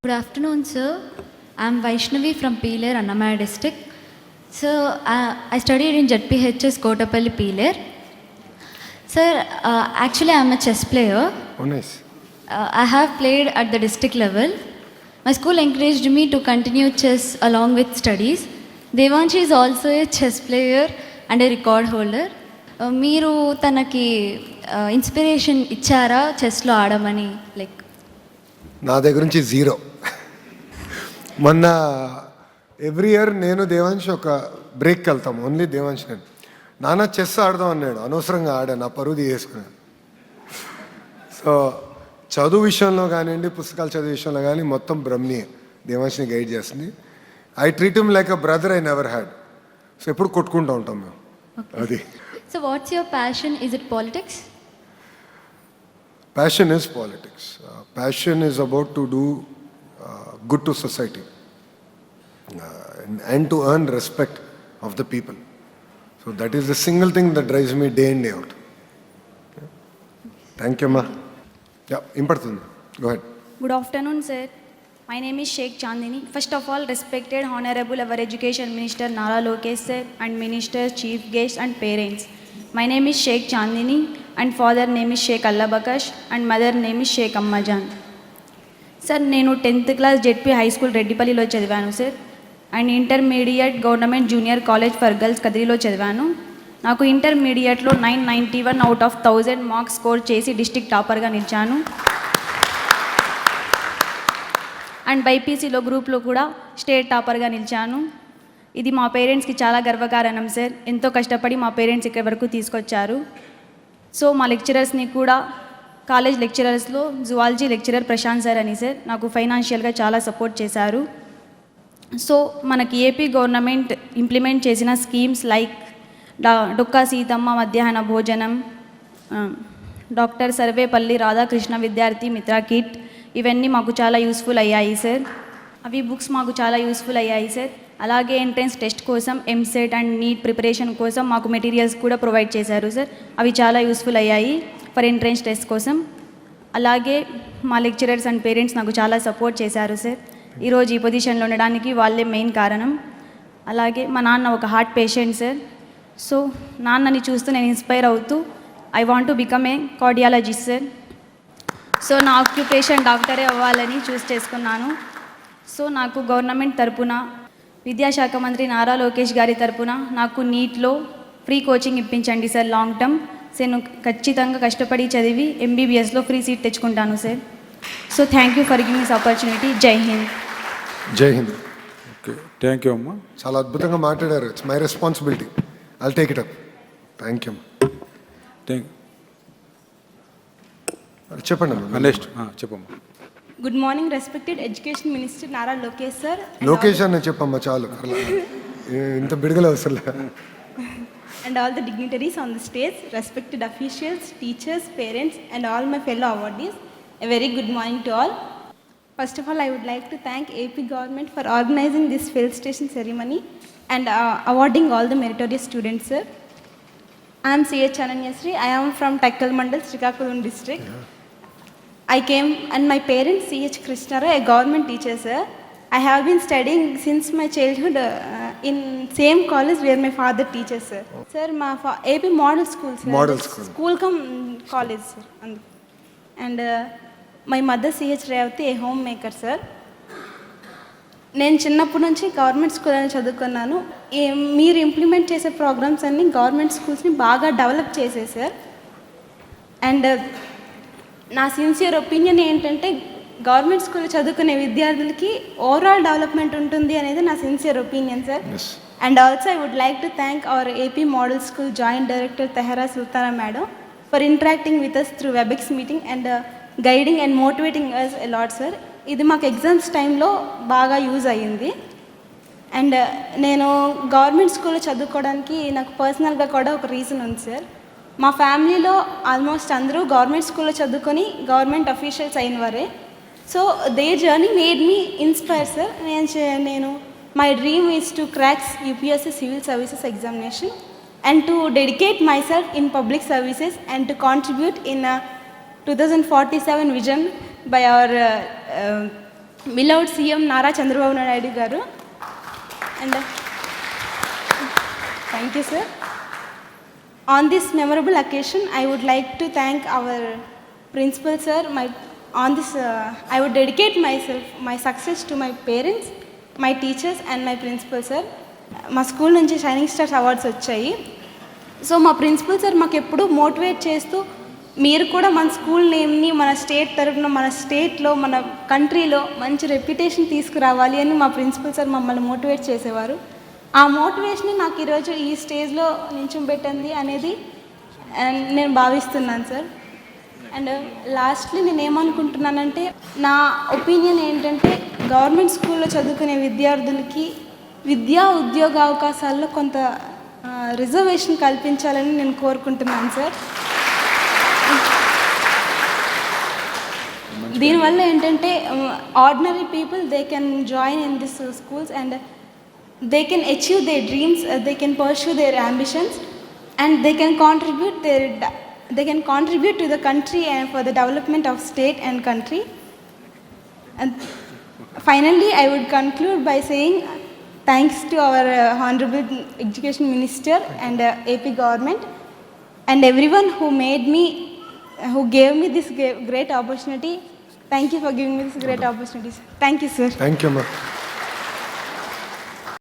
Good afternoon, sir. I'm Vaishnavi from Peeler, Annamaya district. Sir, I studied in ZPHS Kotapalli, Peeler. Sir, actually I'm a chess player. Oh, nice. I have played at the district level. My school encouraged me to continue chess along with studies. Devanshi is also a chess player and a record holder. మీరు తనకి inspiration ఇచ్చారా చెస్లో ఆడమని? Like నా దగ్గర నుంచి zero. మొన్న every year నేను దేవాంశ్ ఒక బ్రేక్కి వెళ్తాం, ఓన్లీ దేవాంశ్ నేను. నాన్న చెస్ ఆడదాం అన్నాడు, అనవసరంగా ఆడా, నా పరువు తీసుకున్నాను. సో చదువు విషయంలో కానివ్వండి, పుస్తకాలు చదువు విషయంలో కానీ మొత్తం బ్రహ్మియే దేవాంశ్ని గైడ్ చేస్తుంది. I treat him like a brother I never had. So ఎప్పుడు కొట్టుకుంటూ ఉంటాం మేము. అది. So what's your passion? Is it politics? Passion is politics. Passion is about to do good to society and to earn respect of the people. So that is the single thing that drives me day in, day out. Thank you, ma. Yeah, important. Go ahead. Good afternoon, sir. My name is Sheikh Chandini. First of all, respected Honorable our Education Minister Nara Lokesh sir and Ministers, Chief Guests and parents. My name is Sheikh Chandini and father name is Sheikh Allah Bakash and mother name is Sheikh Ammajan. Sir నేను 10th class ZP high school రెడ్డిపల్లిలో చదివాను sir. And intermediate government junior college for girls కదిరిలో చదివాను. నాకు ఇంటర్మీడియట్లో 991 out of 1000 marks score చేసి district టాపర్గా నిలిచాను. అండ్ బైపీసీలో గ్రూప్లో కూడా స్టేట్ టాపర్గా నిలిచాను. ఇది మా పేరెంట్స్కి చాలా గర్వకారణం సార్. ఎంతో కష్టపడి మా పేరెంట్స్ ఇక్కడి వరకు తీసుకొచ్చారు. సో మా లెక్చరర్స్ని కూడా, కాలేజ్ లెక్చరర్స్లో జువాలజీ లెక్చరర్ ప్రశాంత్ సార్ అని సార్ నాకు ఫైనాన్షియల్గా చాలా సపోర్ట్ చేశారు. సో మనకి ఏపీ గవర్నమెంట్ ఇంప్లిమెంట్ చేసిన స్కీమ్స్ లైక్ డొక్కా సీతమ్మ మధ్యాహ్న భోజనం, డాక్టర్ సర్వేపల్లి రాధాకృష్ణ విద్యార్థి మిత్ర కిట్, ఇవన్నీ మాకు చాలా యూస్ఫుల్ అయ్యాయి సార్. అవి బుక్స్ మాకు చాలా యూస్ఫుల్ అయ్యాయి సార్. అలాగే ఎంట్రన్స్ టెస్ట్ కోసం, ఎంసెట్ అండ్ నీట్ ప్రిపరేషన్ కోసం మాకు మెటీరియల్స్ కూడా ప్రొవైడ్ చేశారు సార్. అవి చాలా యూస్ఫుల్ అయ్యాయి ఫర్ ఎంట్రన్స్ టెస్ట్ కోసం. అలాగే మా లెక్చరర్స్ అండ్ పేరెంట్స్ నాకు చాలా సపోర్ట్ చేశారు సార్. ఈరోజు ఈ పొజిషన్లో ఉండడానికి వాళ్ళే మెయిన్ కారణం. అలాగే మా నాన్న ఒక హార్ట్ పేషెంట్ సార్. సో నాన్నని చూస్తూ నేను ఇన్స్పైర్ అవుతూ I want to become a cardiologist sir. So నా ఆక్యుపేషన్ డాక్టరే అవ్వాలని చూస్ చేసుకున్నాను. సో నాకు గవర్నమెంట్ తరపున, విద్యాశాఖ మంత్రి నారా లోకేష్ గారి తరపున నాకు నీట్లో ఫ్రీ కోచింగ్ ఇప్పించండి సార్ లాంగ్ టర్మ్. నేను ఖచ్చితంగా కష్టపడి చదివి ఎంబీబీఎస్లో ఫ్రీ సీట్ తెచ్చుకుంటాను sir. So thank you for giving this opportunity. జై హింద్. జై హింద్. ఓకే, థ్యాంక్ యూ అమ్మా. చాలా అద్భుతంగా మాట్లాడారు. It's my responsibility. I'll take it up. Thank you. చెప్పండి అమ్మా. నెక్స్ట్ చెప్పమ్మా. Good morning, respected Education Minister Nara Lokesh sir. Lokesh అని చెప్పమ్మా చాలు, ఇంత బిడుగల అవసరం. And all the dignitaries on the stage, respected officials, teachers, parents and all my fellow awardees, a very good morning to all. First of all, I would like to thank AP government for organizing this field station ceremony and awarding all the meritorious students sir. I am C.H. Ananyasri. I am from Takkal Mandal, Srikakulam district. I came and my parents C.H. Krishnara, a government teacher sir. I have been studying since my childhood in same college where my father teaches sir. Sir, my AP model school sir. Model school. School come college sir. And my mother C.H. Revati, a homemaker sir. నేను చిన్నప్పటి నుంచి government school అని చదువుకున్నాను. మీరు implement చేసే programmes అన్నీ government స్కూల్స్ని బాగా డెవలప్ చేసే సార్. అండ్ నా సిన్సియర్ ఒపీనియన్ ఏంటంటే గవర్నమెంట్ స్కూల్లో చదువుకునే విద్యార్థులకి ఓవరాల్ డెవలప్మెంట్ ఉంటుంది అనేది నా sincere opinion sir. And also I would like to thank our AP model school joint director Tehara Sultana madam for interacting with us through Webex meeting and guiding and motivating us a lot sir. ఇది మాకు exams టైంలో బాగా use అయ్యింది. And నేను government స్కూల్లో చదువుకోవడానికి నాకు పర్సనల్గా కూడా ఒక రీజన్ ఉంది సార్. మా ఫ్యామిలీలో ఆల్మోస్ట్ అందరూ గవర్నమెంట్ స్కూల్లో చదువుకొని గవర్నమెంట్ అఫీషియల్స్ అయిన వారే. So they journey made me inspire sir. నేను my dream is to cracks UPSC civil services examination and to dedicate myself in public services and to contribute in 2047 vision by our beloved CM Nara Chandrababu Naidu garu. And thank you, sir. On this memorable occasion, I would like to thank our principal, sir. I would dedicate my success to my parents, my teachers, and my principal, sir. మా school నుంచి shining stars awards వచ్చాయి. So మా principal sir మాకు ఎప్పుడూ motivate చేస్తూ మీరు కూడా మన స్కూల్ నేమ్ని మన స్టేట్ తరఫున మన స్టేట్లో మన కంట్రీలో మంచి రెప్యుటేషన్ తీసుకురావాలి అని మా ప్రిన్సిపల్ సార్ మమ్మల్ని మోటివేట్ చేసేవారు. ఆ మోటివేషన్ నాకు ఈరోజు ఈ స్టేజ్లో నించోబెట్టింది అనేది నేను భావిస్తున్నాను సార్. అండ్ లాస్ట్లీ నేను ఏమనుకుంటున్నానంటే నా ఒపీనియన్ ఏంటంటే గవర్నమెంట్ స్కూల్లో చదువుకునే విద్యార్థులకి విద్యా ఉద్యోగ అవకాశాల్లో కొంత రిజర్వేషన్ కల్పించాలని నేను కోరుకుంటున్నాను సార్. దీనివల్ల ఏంటంటే ordinary people they can join in this schools and they can achieve their dreams, they can pursue their ambitions, and they can contribute to the country and for the development of state and country. And finally, I would conclude by saying thanks to our Honorable Education Minister and AP government and everyone who gave me this great opportunity. Thank you for giving me this great opportunity, sir. Thank you, sir. Thank you, ma'am.